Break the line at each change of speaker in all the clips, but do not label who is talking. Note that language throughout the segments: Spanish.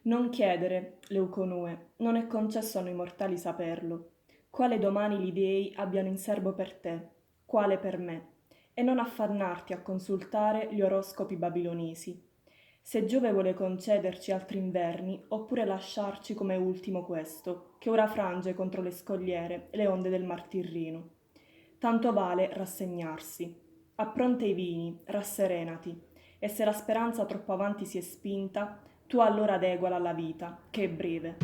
Non chiedere, Leuconue, non è concesso a noi mortali saperlo, quale domani gli dei abbiano in serbo per te, quale per me, e non affannarti a consultare gli oroscopi babilonesi. Se Giove vuole concederci altri inverni, oppure lasciarci come ultimo questo, che ora frange contro le scogliere e le onde del Mar Tirrino. Tanto vale rassegnarsi. Appronta i vini, rasserenati, e se la speranza troppo avanti si è spinta, tu allora adeguala alla vita, che è breve.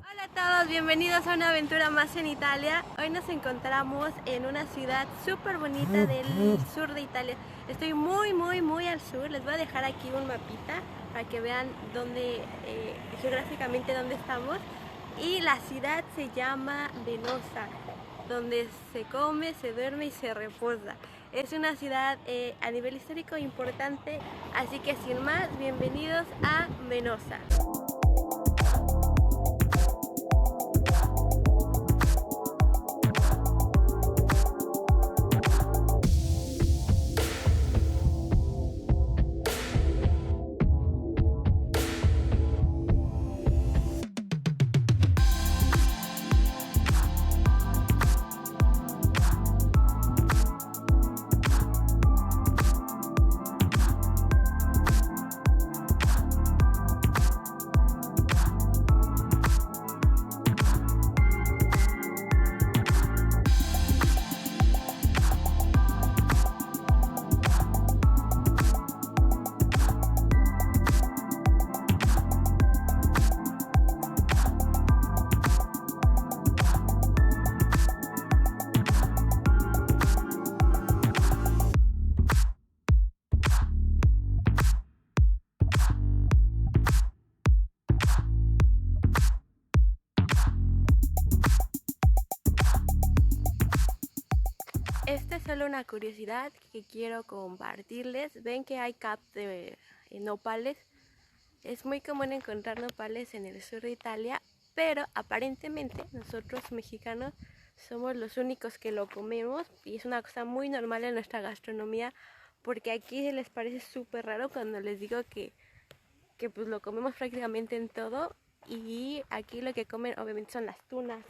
Hola a todos, bienvenidos a una aventura más en Italia. Hoy nos encontramos en una ciudad súper bonita del sur de Italia. Estoy muy al sur. Les voy a dejar aquí un mapita para que vean dónde, geográficamente dónde estamos. Y la ciudad se llama Venosa, donde se come, se duerme y se reposa. Es una ciudad a nivel histórico importante, así que sin más, bienvenidos a Venosa. Esta es solo una curiosidad que quiero compartirles. Ven que hay caps de nopales. Es muy común encontrar nopales en el sur de Italia, pero aparentemente nosotros mexicanos somos los únicos que lo comemos y es una cosa muy normal en nuestra gastronomía, porque aquí se les parece súper raro cuando les digo que pues lo comemos prácticamente en todo, y aquí lo que comen obviamente son las tunas,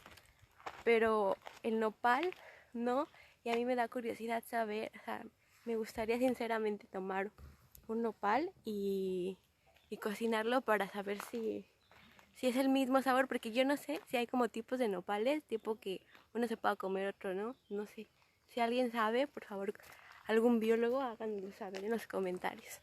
pero el nopal no. Y a mí me da curiosidad saber, o sea, me gustaría sinceramente tomar un nopal y cocinarlo para saber si es el mismo sabor, porque yo no sé si hay como tipos de nopales, tipo que uno se pueda comer, otro no, no sé. Si alguien sabe, por favor, algún biólogo, háganmelo saber en los comentarios.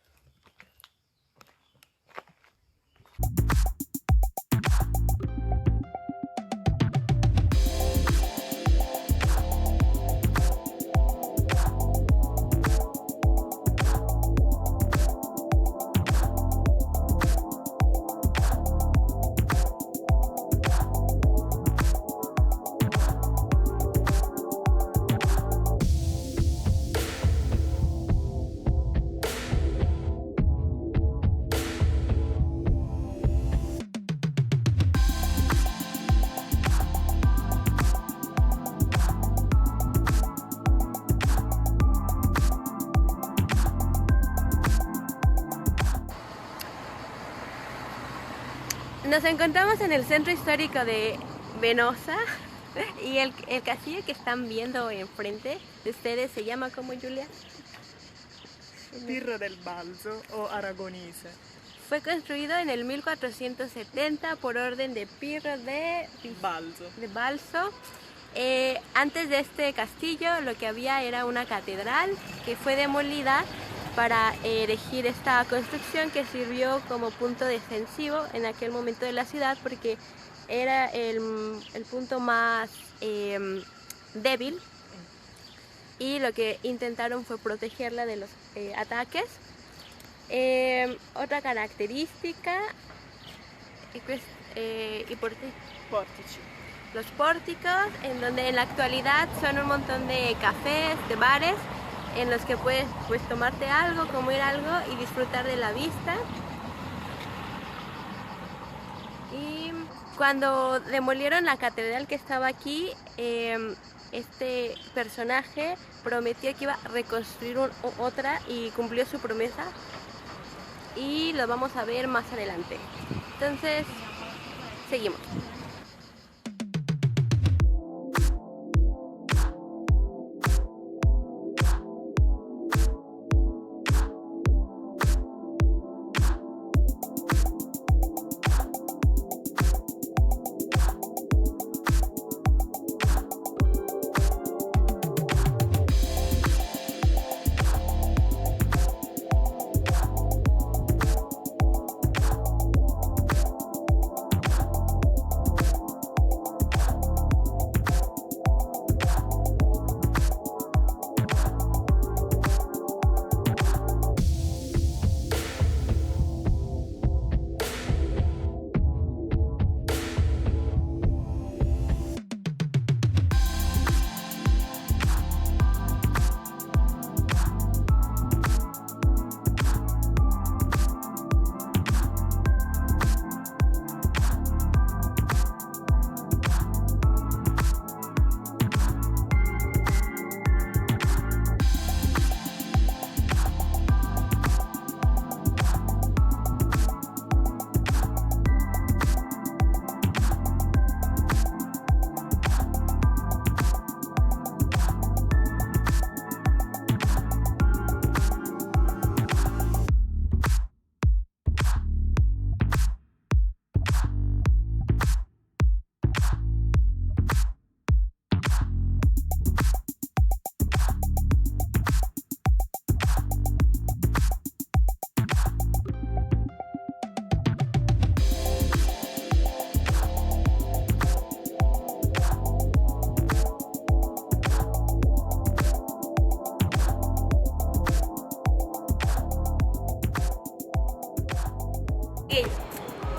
Nos encontramos en el centro histórico de Venosa y el castillo que están viendo enfrente de ustedes se llama ¿cómo, Julia?
Pirro del Balzo o Aragonese.
Fue construido en el 1470 por orden de Pirro de Balzo. Antes de este castillo lo que había era una catedral que fue demolida para erigir esta construcción, que sirvió como punto defensivo en aquel momento de la ciudad, porque era el punto más débil, y lo que intentaron fue protegerla de los ataques. Otra característica,
Portici.
los pórticos, en donde en la actualidad son un montón de cafés, de bares, en los que puedes pues tomarte algo, comer algo y disfrutar de la vista. Y cuando demolieron la catedral que estaba aquí, este personaje prometió que iba a reconstruir otra y cumplió su promesa, y lo vamos a ver más adelante. Entonces, seguimos.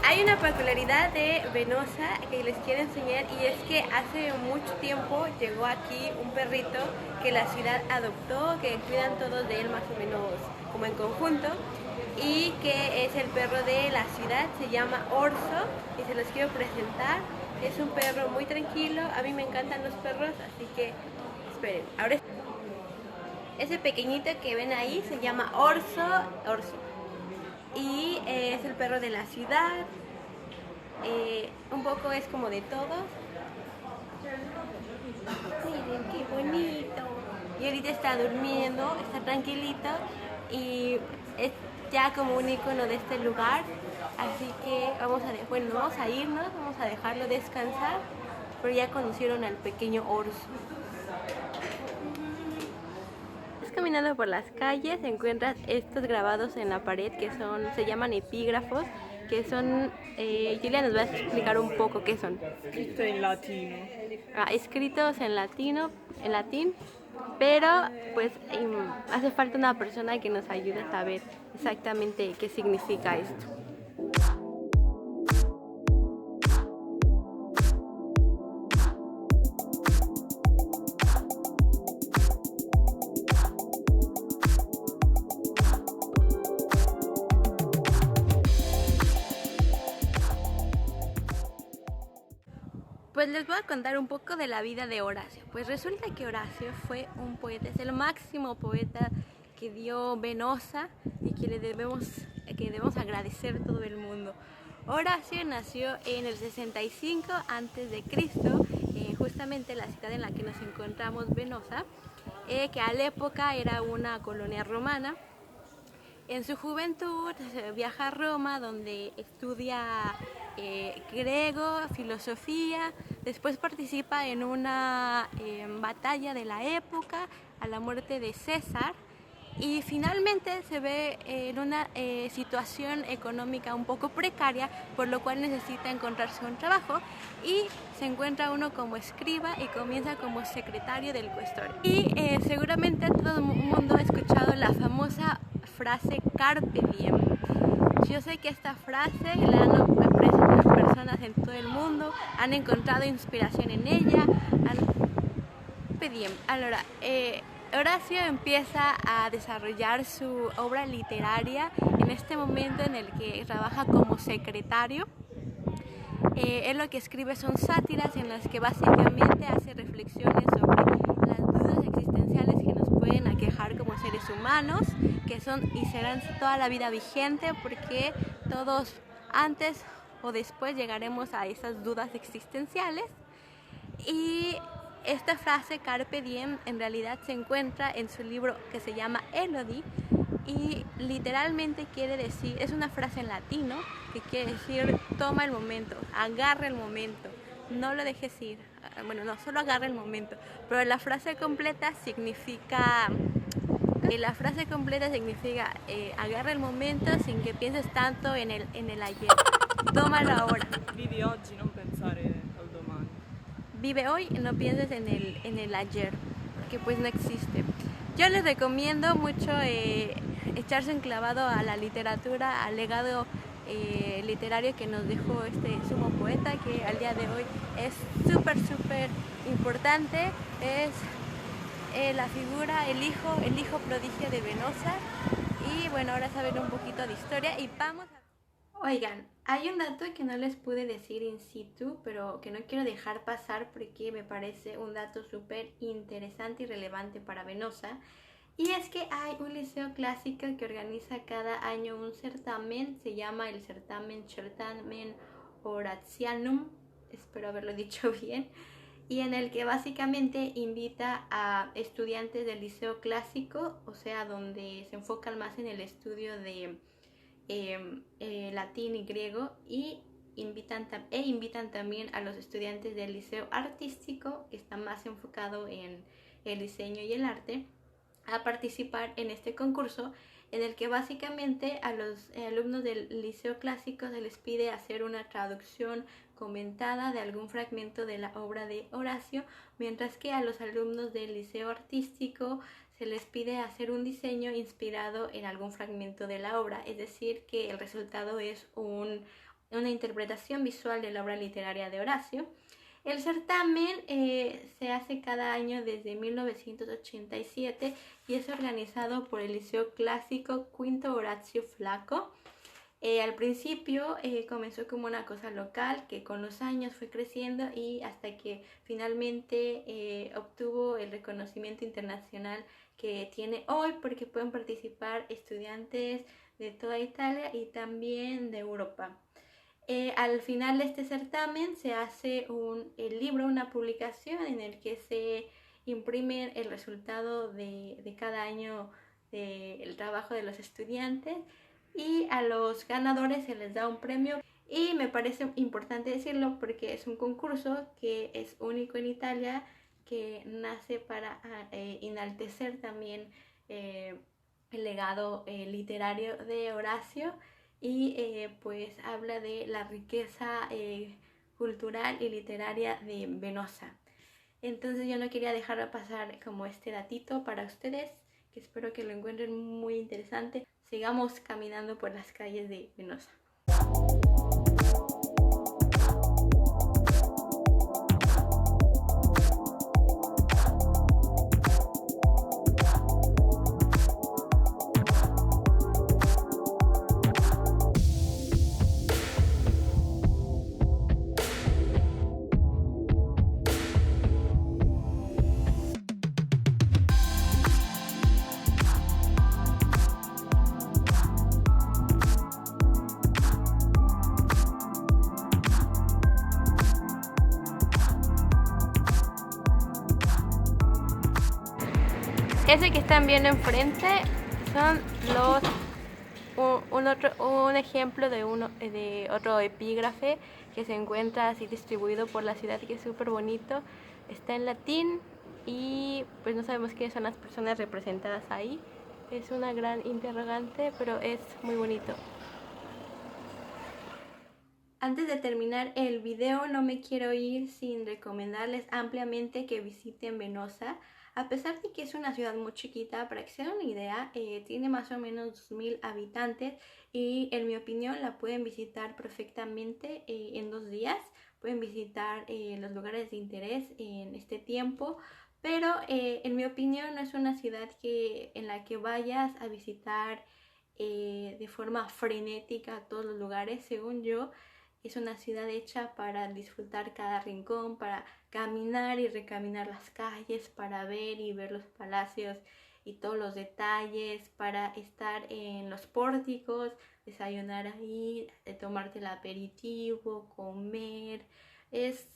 Hay una peculiaridad de Venosa que les quiero enseñar, y es que hace mucho tiempo llegó aquí un perrito que la ciudad adoptó, que cuidan todos de él más o menos como en conjunto, y que es el perro de la ciudad, se llama Orso, y se los quiero presentar. Es un perro muy tranquilo, a mí me encantan los perros, así que esperen. Ahora ese pequeñito que ven ahí se llama Orso, y es el perro de la ciudad. Un poco es como de todos. Miren qué bonito. Y ahorita está durmiendo, está tranquilito, y es ya como un icono de este lugar. Así que vamos a irnos, vamos a dejarlo descansar, pero ya conocieron al pequeño Orso. Caminando por las calles encuentras estos grabados en la pared que se llaman epígrafos, que son, Julia nos va a explicar un poco qué son.
Escrito en latino.
Escritos en latín, pero pues hace falta una persona que nos ayude a saber exactamente qué significa esto. Pues les voy a contar un poco de la vida de Horacio. Pues resulta que Horacio fue un poeta, es el máximo poeta que dio Venosa y que debemos agradecer todo el mundo. Horacio nació en el 65 a.C., justamente en la ciudad en la que nos encontramos, Venosa, que a la época era una colonia romana. En su juventud viaja a Roma, donde estudia griego, filosofía. Después participa en una batalla de la época a la muerte de César, y finalmente se ve en una situación económica un poco precaria, por lo cual necesita encontrarse un trabajo, y se encuentra uno como escriba y comienza como secretario del cuestor. Y seguramente todo el mundo ha escuchado la famosa frase Carpe Diem. Yo sé que esta frase la han expresado personas en todo el mundo, han encontrado inspiración en ella. Bien, ahora, Horacio empieza a desarrollar su obra literaria en este momento en el que trabaja como secretario. Él lo que escribe son sátiras en las que básicamente hace reflexiones sobre las dudas existenciales que nos pueden aquejar como seres humanos, que son y serán toda la vida vigente, porque todos antes o después llegaremos a esas dudas existenciales. Y esta frase Carpe Diem en realidad se encuentra en su libro que se llama Elodie, y literalmente quiere decir, es una frase en latino que quiere decir toma el momento, agarra el momento, no lo dejes ir. Bueno, no, solo agarra el momento, pero la frase completa significa agarra el momento sin que pienses tanto en el ayer, tómalo ahora.
Vivi oggi, non pensare al domani.
Vive hoy y no pienses en el ayer, porque pues no existe. Yo les recomiendo mucho echarse un clavado a la literatura, al legado literario que nos dejó este sumo poeta, que al día de hoy es súper importante. Es la figura, el hijo prodigio de Venosa. Y bueno, ahora saber un poquito de historia y vamos a... Oigan, hay un dato que no les pude decir in situ, pero que no quiero dejar pasar porque me parece un dato súper interesante y relevante para Venosa. Y es que hay un liceo clásico que organiza cada año un certamen, se llama el Certamen Horatianum, espero haberlo dicho bien, y en el que básicamente invita a estudiantes del liceo clásico, o sea, donde se enfocan más en el estudio de latín y griego, y invitan también a los estudiantes del liceo artístico, que está más enfocado en el diseño y el arte, a participar en este concurso, en el que básicamente a los alumnos del liceo clásico se les pide hacer una traducción comentada de algún fragmento de la obra de Horacio, mientras que a los alumnos del liceo artístico se les pide hacer un diseño inspirado en algún fragmento de la obra, es decir, que el resultado es una interpretación visual de la obra literaria de Horacio. El certamen se hace cada año desde 1987 y es organizado por el Liceo Clásico Quinto Horacio Flacco. Al principio comenzó como una cosa local que con los años fue creciendo y hasta que finalmente obtuvo el reconocimiento internacional que tiene hoy, porque pueden participar estudiantes de toda Italia y también de Europa. Al final de este certamen se hace el libro, una publicación en el que se imprime el resultado de cada año del trabajo de los estudiantes, y a los ganadores se les da un premio. Y me parece importante decirlo porque es un concurso que es único en Italia, que nace para enaltecer también el legado literario de Horacio, y pues habla de la riqueza cultural y literaria de Venosa. Entonces yo no quería dejar pasar como este datito para ustedes, que espero que lo encuentren muy interesante. Sigamos caminando por las calles de Venosa. Ese que están viendo enfrente son un ejemplo de otro epígrafe que se encuentra así distribuido por la ciudad, que es súper bonito. Está en latín y pues no sabemos quiénes son las personas representadas ahí. Es una gran interrogante, pero es muy bonito. Antes de terminar el video, no me quiero ir sin recomendarles ampliamente que visiten Venosa. A pesar de que es una ciudad muy chiquita, para que se den una idea, tiene más o menos 2000 habitantes y en mi opinión la pueden visitar perfectamente en 2 días. Pueden visitar los lugares de interés en este tiempo, pero en mi opinión no es una ciudad en la que vayas a visitar de forma frenética todos los lugares. Según yo, es una ciudad hecha para disfrutar cada rincón, para caminar y recaminar las calles, para ver y ver los palacios y todos los detalles, para estar en los pórticos, desayunar ahí, tomarte el aperitivo, comer. Es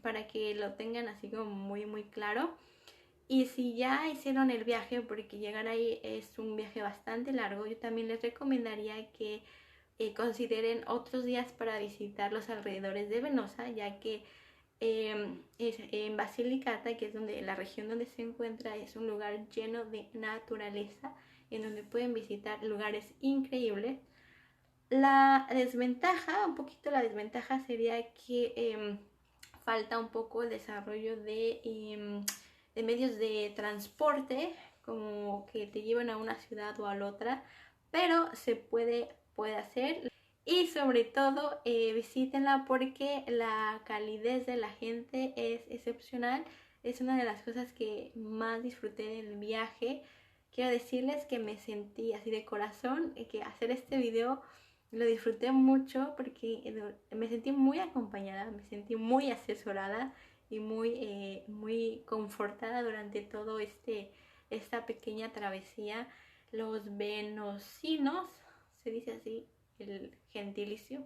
para que lo tengan así como muy muy claro. Y si ya hicieron el viaje, porque llegar ahí es un viaje bastante largo, yo también les recomendaría que consideren otros días para visitar los alrededores de Venosa, ya que en Basilicata, que es la región donde se encuentra, es un lugar lleno de naturaleza, en donde pueden visitar lugares increíbles. Un poquito la desventaja sería que falta un poco el desarrollo de medios de transporte, como que te llevan a una ciudad o a la otra, pero se puede hacer. Y sobre todo visítenla porque la calidez de la gente es excepcional. Es una de las cosas que más disfruté del viaje. Quiero decirles que me sentí así de corazón, que hacer este video lo disfruté mucho porque me sentí muy acompañada, me sentí muy asesorada y muy confortada durante todo esta pequeña travesía. Los venocinos, se dice así el gentilicio,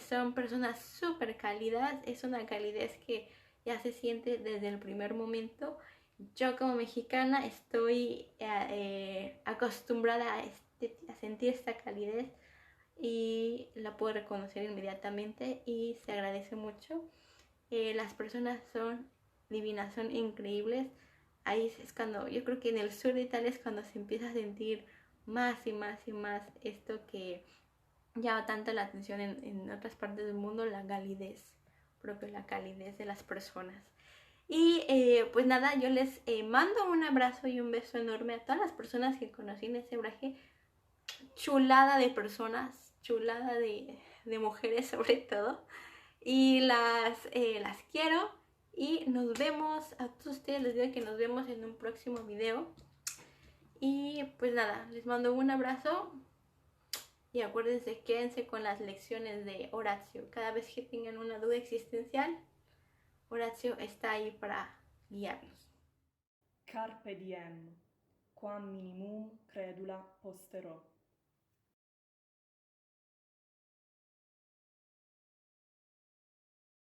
son personas súper cálidas, es una calidez que ya se siente desde el primer momento. Yo como mexicana estoy acostumbrada a sentir esta calidez y la puedo reconocer inmediatamente y se agradece mucho. Las personas son divinas, son increíbles. Ahí es cuando, yo creo que en el sur de Italia es cuando se empieza a sentir más y más y más esto que llama tanto la atención en otras partes del mundo, la calidez propia, la calidez de las personas. Y pues nada, yo les mando un abrazo y un beso enorme a todas las personas que conocí en ese viaje. Chulada de personas, chulada de mujeres sobre todo. Y las quiero y nos vemos, a todos ustedes les digo que nos vemos en un próximo video. Y pues nada, les mando un abrazo y acuérdense, quédense con las lecciones de Horacio. Cada vez que tengan una duda existencial, Horacio está ahí para guiarnos.
Carpe diem, quam minimum credula posterò.